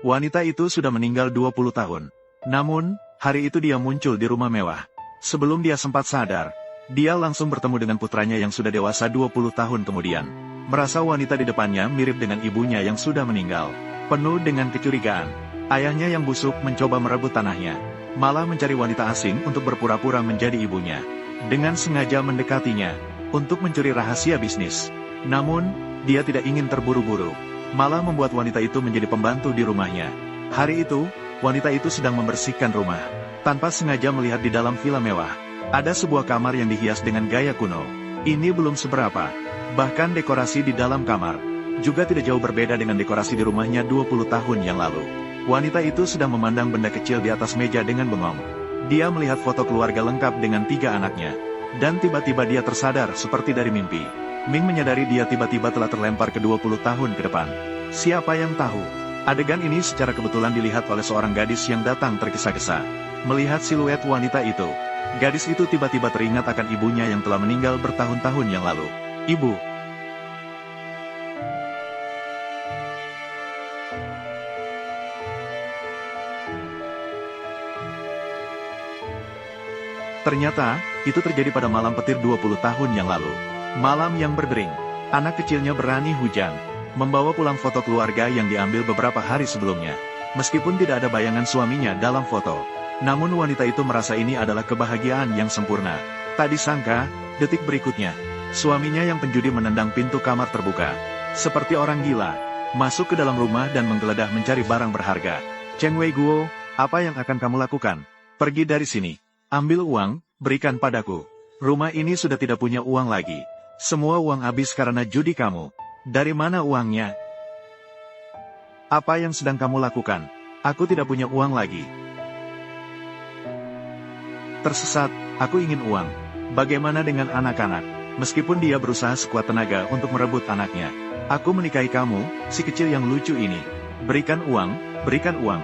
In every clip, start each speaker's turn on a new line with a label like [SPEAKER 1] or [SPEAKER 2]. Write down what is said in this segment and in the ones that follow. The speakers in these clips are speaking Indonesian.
[SPEAKER 1] Wanita itu sudah meninggal 20 tahun. Namun, hari itu dia muncul di rumah mewah. Sebelum dia sempat sadar, dia langsung bertemu dengan putranya yang sudah dewasa 20 tahun kemudian. Merasa wanita di depannya mirip dengan ibunya yang sudah meninggal. Penuh dengan kecurigaan, ayahnya yang busuk mencoba merebut tanahnya. Malah mencari wanita asing untuk berpura-pura menjadi ibunya. Dengan sengaja mendekatinya, untuk mencuri rahasia bisnis. Namun, dia tidak ingin terburu-buru. Malah membuat wanita itu menjadi pembantu di rumahnya. Hari itu, wanita itu sedang membersihkan rumah. Tanpa sengaja melihat di dalam villa mewah, ada sebuah kamar yang dihias dengan gaya kuno. Ini belum seberapa. Bahkan dekorasi di dalam kamar juga tidak jauh berbeda dengan dekorasi di rumahnya 20 tahun yang lalu. Wanita itu sedang memandang benda kecil di atas meja dengan bengong. Dia melihat foto keluarga lengkap dengan 3 anaknya. Dan tiba-tiba dia tersadar seperti dari mimpi. Ming menyadari dia tiba-tiba telah terlempar ke 20 tahun ke depan. Siapa yang tahu? Adegan ini secara kebetulan dilihat oleh seorang gadis yang datang tergesa-gesa. Melihat siluet wanita itu, gadis itu tiba-tiba teringat akan ibunya yang telah meninggal bertahun-tahun yang lalu. Ibu. Ternyata, itu terjadi pada malam petir 20 tahun yang lalu. Malam yang berdering, anak kecilnya berani hujan, membawa pulang foto keluarga yang diambil beberapa hari sebelumnya. Meskipun tidak ada bayangan suaminya dalam foto, namun wanita itu merasa ini adalah kebahagiaan yang sempurna. Tak disangka, detik berikutnya, suaminya yang penjudi menendang pintu kamar terbuka. Seperti orang gila, masuk ke dalam rumah dan menggeledah mencari barang berharga. Cheng Wei Guo, apa yang akan kamu lakukan? Pergi dari sini. Ambil uang, berikan padaku. Rumah ini sudah tidak punya uang lagi. Semua uang habis karena judi kamu. Dari mana uangnya? Apa yang sedang kamu lakukan? Aku tidak punya uang lagi. Tersesat, aku ingin uang. Bagaimana dengan anak-anak? Meskipun dia berusaha sekuat tenaga untuk merebut anaknya. Aku menikahi kamu, si kecil yang lucu ini. Berikan uang, berikan uang.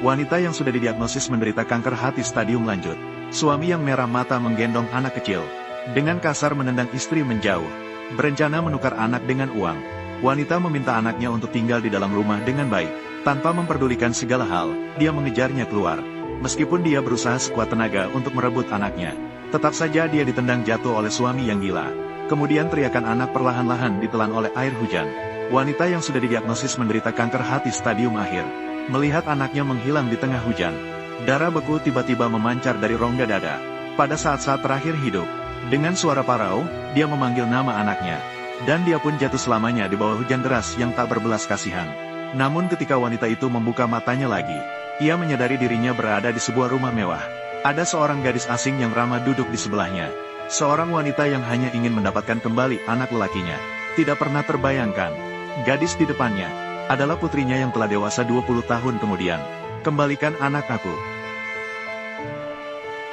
[SPEAKER 1] Wanita yang sudah didiagnosis menderita kanker hati stadium lanjut. Suami yang merah mata menggendong anak kecil. Dengan kasar menendang istri menjauh. Berencana menukar anak dengan uang. Wanita meminta anaknya untuk tinggal di dalam rumah dengan baik. Tanpa memperdulikan segala hal, dia mengejarnya keluar. Meskipun dia berusaha sekuat tenaga untuk merebut anaknya, tetap saja dia ditendang jatuh oleh suami yang gila. Kemudian teriakan anak perlahan-lahan ditelan oleh air hujan. Wanita yang sudah didiagnosis menderita kanker hati stadium akhir. Melihat anaknya menghilang di tengah hujan, darah beku tiba-tiba memancar dari rongga dada. Pada saat-saat terakhir hidup, dengan suara parau, dia memanggil nama anaknya. Dan dia pun jatuh selamanya di bawah hujan deras yang tak berbelas kasihan. Namun ketika wanita itu membuka matanya lagi, ia menyadari dirinya berada di sebuah rumah mewah. Ada seorang gadis asing yang ramah duduk di sebelahnya. Seorang wanita yang hanya ingin mendapatkan kembali anak lelakinya. Tidak pernah terbayangkan, gadis di depannya adalah putrinya yang telah dewasa 20 tahun kemudian. Kembalikan anak aku.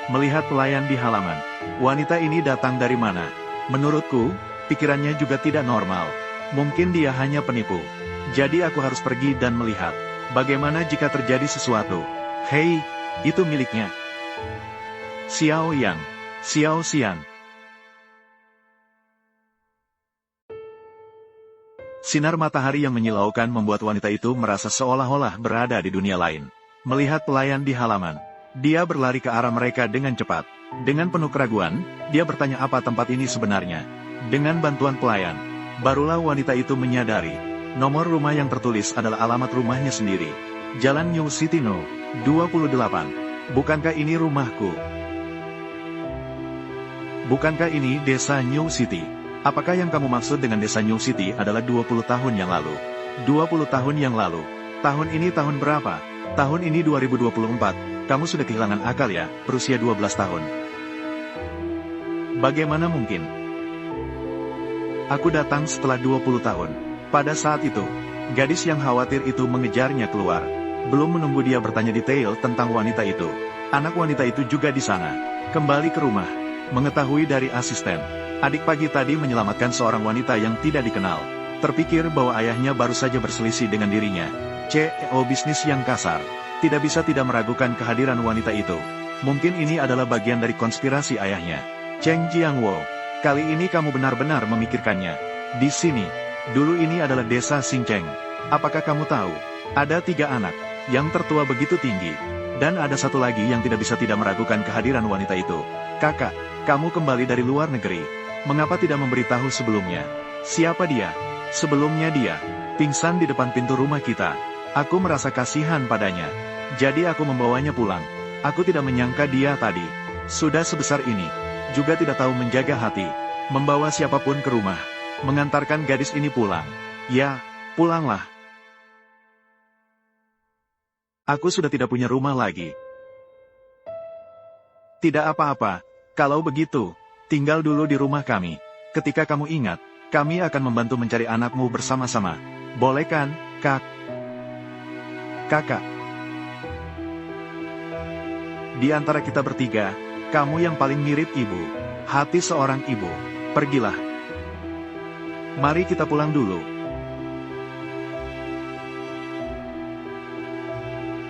[SPEAKER 1] Melihat pelayan di halaman, wanita ini datang dari mana? Menurutku, pikirannya juga tidak normal. Mungkin dia hanya penipu. Jadi aku harus pergi dan melihat. Bagaimana jika terjadi sesuatu? Hei, itu miliknya. Xiao Yang. Xiao Xian. Sinar matahari yang menyilaukan membuat wanita itu merasa seolah-olah berada di dunia lain. Melihat pelayan di halaman, dia berlari ke arah mereka dengan cepat. Dengan penuh keraguan, dia bertanya apa tempat ini sebenarnya. Dengan bantuan pelayan, barulah wanita itu menyadari, nomor rumah yang tertulis adalah alamat rumahnya sendiri. Jalan New City No. 28. Bukankah ini rumahku? Bukankah ini desa New City? Apakah yang kamu maksud dengan desa New City adalah 20 tahun yang lalu? 20 tahun yang lalu? Tahun ini tahun berapa? Tahun ini 2024, kamu sudah kehilangan akal ya, berusia 12 tahun. Bagaimana mungkin? Aku datang setelah 20 tahun. Pada saat itu, gadis yang khawatir itu mengejarnya keluar. Belum menunggu dia bertanya detail tentang wanita itu. Anak wanita itu juga di sana. Kembali ke rumah, mengetahui dari asisten. Adik pagi tadi menyelamatkan seorang wanita yang tidak dikenal. Terpikir bahwa ayahnya baru saja berselisih dengan dirinya. CEO bisnis yang kasar. Tidak bisa tidak meragukan kehadiran wanita itu. Mungkin ini adalah bagian dari konspirasi ayahnya. Cheng Jiangwo, kali ini kamu benar-benar memikirkannya. Di sini, dulu ini adalah desa Xingcheng. Apakah kamu tahu? Ada 3 anak, yang tertua begitu tinggi. Dan ada satu lagi yang tidak bisa tidak meragukan kehadiran wanita itu. Kakak, kamu kembali dari luar negeri. Mengapa tidak memberitahu sebelumnya? Siapa dia? Sebelumnya dia pingsan di depan pintu rumah kita. Aku merasa kasihan padanya. Jadi aku membawanya pulang. Aku tidak menyangka dia tadi sudah sebesar ini. Juga tidak tahu menjaga hati. Membawa siapapun ke rumah. Mengantarkan gadis ini pulang. Ya, pulanglah. Aku sudah tidak punya rumah lagi. Tidak apa-apa. Kalau begitu, tinggal dulu di rumah kami. Ketika kamu ingat, kami akan membantu mencari anakmu bersama-sama. Boleh kan, Kak? Kakak. Di antara kita bertiga, kamu yang paling mirip ibu. Hati seorang ibu. Pergilah. Mari kita pulang dulu.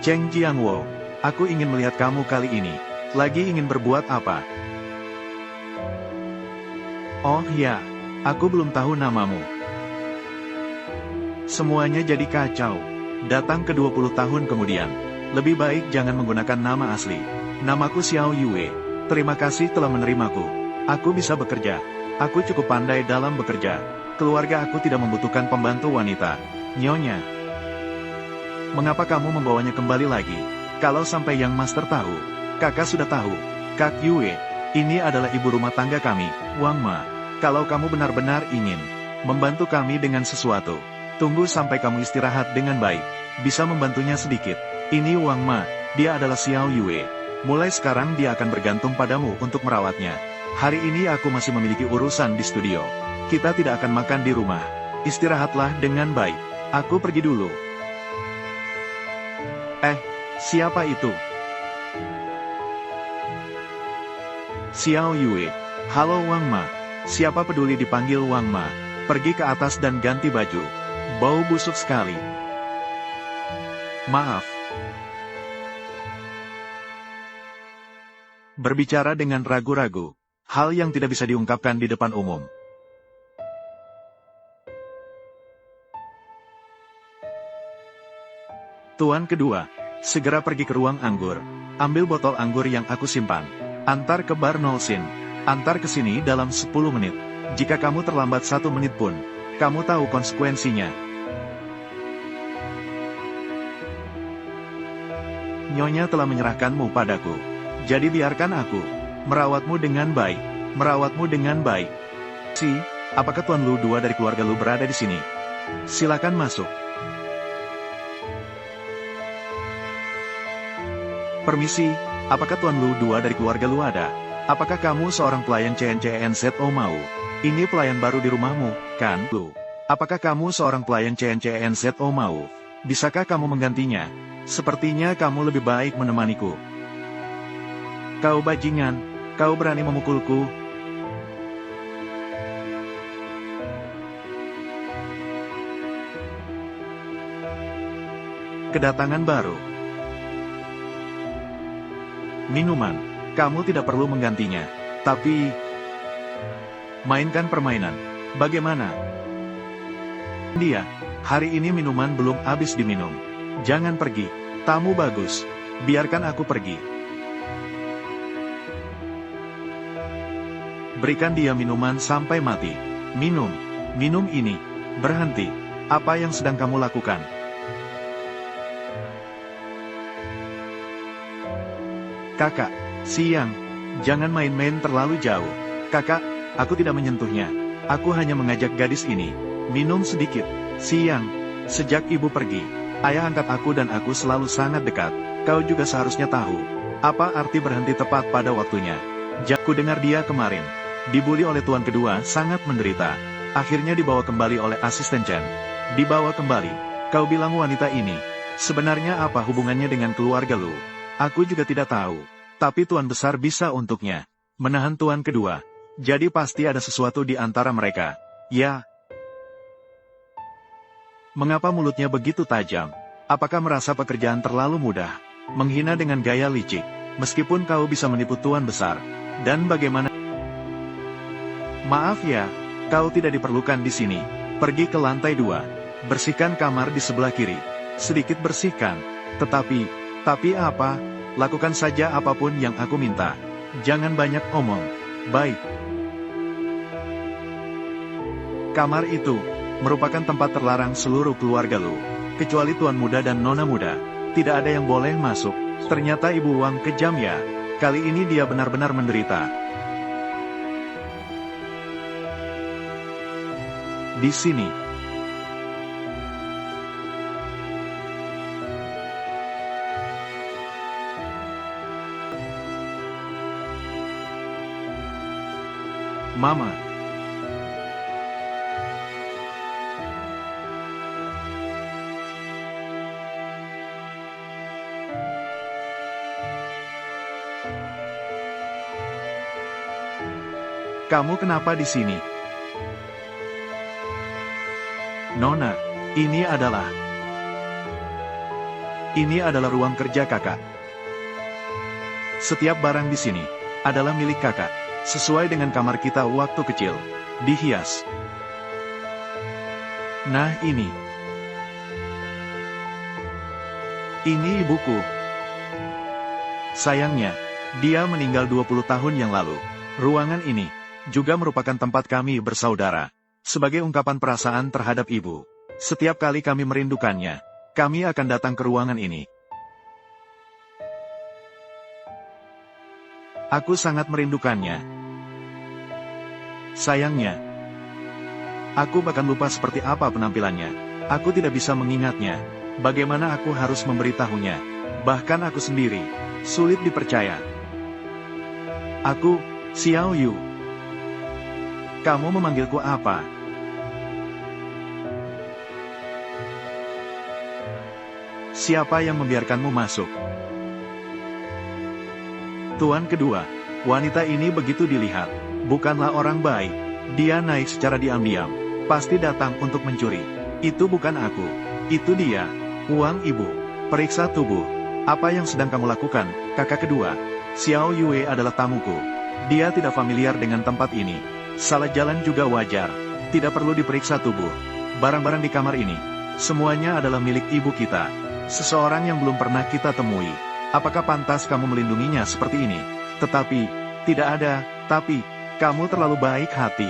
[SPEAKER 1] Cheng Jiangwo, aku ingin melihat kamu kali ini. Lagi ingin berbuat apa? Oh ya, aku belum tahu namamu. Semuanya jadi kacau. Datang ke 20 tahun kemudian. Lebih baik jangan menggunakan nama asli. Namaku Xiao Yue. Terima kasih telah menerimaku. Aku bisa bekerja. Aku cukup pandai dalam bekerja. Keluarga aku tidak membutuhkan pembantu wanita. Nyonya. Mengapa kamu membawanya kembali lagi? Kalau sampai Yang Master tahu, kakak sudah tahu. Kak Yue, ini adalah ibu rumah tangga kami, Wang Ma. Kalau kamu benar-benar ingin membantu kami dengan sesuatu, tunggu sampai kamu istirahat dengan baik. Bisa membantunya sedikit. Ini Wang Ma, dia adalah Xiao Yue. Mulai sekarang dia akan bergantung padamu untuk merawatnya. Hari ini aku masih memiliki urusan di studio. Kita tidak akan makan di rumah. Istirahatlah dengan baik. Aku pergi dulu. Siapa itu? Xiao Yue. Halo Wang Ma. Siapa peduli dipanggil Wang Ma? Pergi ke atas dan ganti baju. Bau busuk sekali. Maaf. Berbicara dengan ragu-ragu. Hal yang tidak bisa diungkapkan di depan umum. Tuan kedua. Segera pergi ke ruang anggur. Ambil botol anggur yang aku simpan. Antar ke bar Nolsin. Antar ke sini dalam 10 menit. Jika kamu terlambat 1 menit pun, kamu tahu konsekuensinya. Nyonya telah menyerahkanmu padaku. Jadi biarkan aku merawatmu dengan baik. Merawatmu dengan baik. Apakah Tuan Lu Dua dari keluarga Lu berada di sini? Silakan masuk. Permisi, apakah Tuan Lu Dua dari keluarga Lu ada? Apakah kamu seorang pelayan CNCNZO mau? Ini pelayan baru di rumahmu, kan, Lu? Apakah kamu seorang pelayan CNCNZO mau? Bisakah kamu menggantinya? Sepertinya kamu lebih baik menemaniku. Kau bajingan, kau berani memukulku? Kedatangan baru. Minuman, kamu tidak perlu menggantinya. Tapi, mainkan permainan. Bagaimana? Dia, hari ini minuman belum habis diminum. Jangan pergi. Tamu bagus. Biarkan aku pergi. Berikan dia minuman sampai mati. Minum. Minum ini. Berhenti. Apa yang sedang kamu lakukan? Kakak, siang. Jangan main-main terlalu jauh. Kakak, aku tidak menyentuhnya. Aku hanya mengajak gadis ini minum sedikit. Siang. Sejak ibu pergi, ayah angkat aku dan aku selalu sangat dekat. Kau juga seharusnya tahu apa arti berhenti tepat pada waktunya. Aku dengar dia kemarin dibully oleh tuan kedua, sangat menderita. Akhirnya dibawa kembali oleh asisten Chen. Dibawa kembali. Kau bilang wanita ini sebenarnya apa hubungannya dengan keluarga Lu? Aku juga tidak tahu. Tapi Tuan Besar bisa untuknya menahan Tuan kedua. Jadi pasti ada sesuatu di antara mereka. Ya. Mengapa mulutnya begitu tajam? Apakah merasa pekerjaan terlalu mudah? Menghina dengan gaya licik. Meskipun kau bisa menipu Tuan Besar. Dan bagaimana? Maaf ya, kau tidak diperlukan di sini. Pergi ke lantai 2. Bersihkan kamar di sebelah kiri. Sedikit bersihkan. Tapi apa? Lakukan saja apapun yang aku minta. Jangan banyak omong. Baik. Kamar itu merupakan tempat terlarang seluruh keluarga Lu. Kecuali tuan muda dan nona muda. Tidak ada yang boleh masuk. Ternyata Ibu Wang kejam ya. Kali ini dia benar-benar menderita. Di sini. Mama. Kamu kenapa di sini? Nona, ini adalah ruang kerja kakak. Setiap barang di sini adalah milik kakak, sesuai dengan kamar kita waktu kecil, dihias. Nah ini ibuku. Sayangnya, dia meninggal 20 tahun yang lalu. Ruangan ini juga merupakan tempat kami bersaudara. Sebagai ungkapan perasaan terhadap ibu, setiap kali kami merindukannya, kami akan datang ke ruangan ini. Aku sangat merindukannya. Sayangnya, aku bahkan lupa seperti apa penampilannya. Aku tidak bisa mengingatnya. Bagaimana aku harus memberitahunya? Bahkan aku sendiri sulit dipercaya. Aku, Xiao Yu. Kamu memanggilku apa? Siapa yang membiarkanmu masuk? Tuan kedua, wanita ini begitu dilihat, bukanlah orang baik. Dia naik secara diam-diam, pasti datang untuk mencuri. Itu bukan aku, itu dia. Uang ibu, periksa tubuh. Apa yang sedang kamu lakukan, kakak kedua? Xiao Yue adalah tamuku. Dia tidak familiar dengan tempat ini. Salah jalan juga wajar. Tidak perlu diperiksa tubuh. Barang-barang di kamar ini, semuanya adalah milik ibu kita. Seseorang yang belum pernah kita temui. Apakah pantas kamu melindunginya seperti ini? Tetapi, tidak ada, tapi, kamu terlalu baik hati.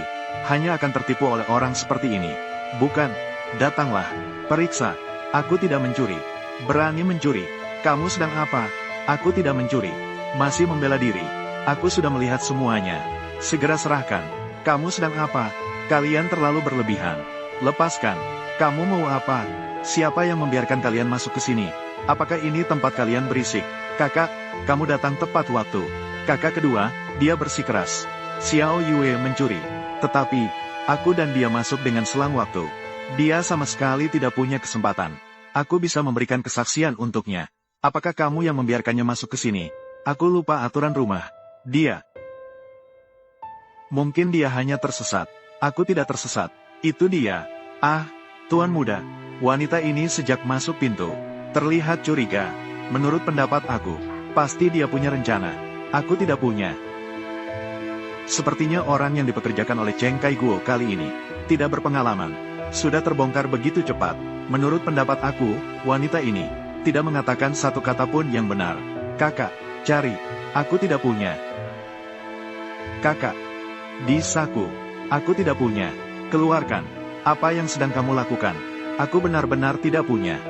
[SPEAKER 1] Hanya akan tertipu oleh orang seperti ini. Bukan, datanglah, periksa. Aku tidak mencuri. Berani mencuri. Kamu sedang apa? Aku tidak mencuri. Masih membela diri. Aku sudah melihat semuanya. Segera serahkan. Kamu sedang apa? Kalian terlalu berlebihan. Lepaskan. Kamu mau apa? Siapa yang membiarkan kalian masuk ke sini? Apakah ini tempat kalian berisik? Kakak, kamu datang tepat waktu. Kakak kedua, dia bersikeras. Xiao Yue mencuri. Tetapi, aku dan dia masuk dengan selang waktu. Dia sama sekali tidak punya kesempatan. Aku bisa memberikan kesaksian untuknya. Apakah kamu yang membiarkannya masuk ke sini? Aku lupa aturan rumah. Dia. Mungkin dia hanya tersesat. Aku tidak tersesat. Itu dia. Ah, Tuan Muda. Wanita ini sejak masuk pintu terlihat curiga. Menurut pendapat aku, pasti dia punya rencana. Aku tidak punya. Sepertinya orang yang dipekerjakan oleh Cheng Kai Guo kali ini tidak berpengalaman. Sudah terbongkar begitu cepat. Menurut pendapat aku, wanita ini tidak mengatakan satu kata pun yang benar. Kakak, cari. Aku tidak punya. Kakak. Di saku. Aku tidak punya. Keluarkan. Apa yang sedang kamu lakukan? Aku benar-benar tidak punya.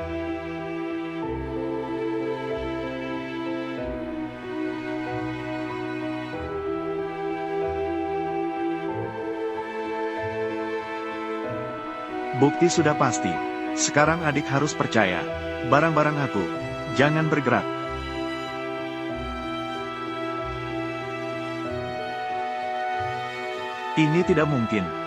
[SPEAKER 1] Bukti sudah pasti. Sekarang adik harus percaya. Barang-barang aku. Jangan bergerak. Ini tidak mungkin.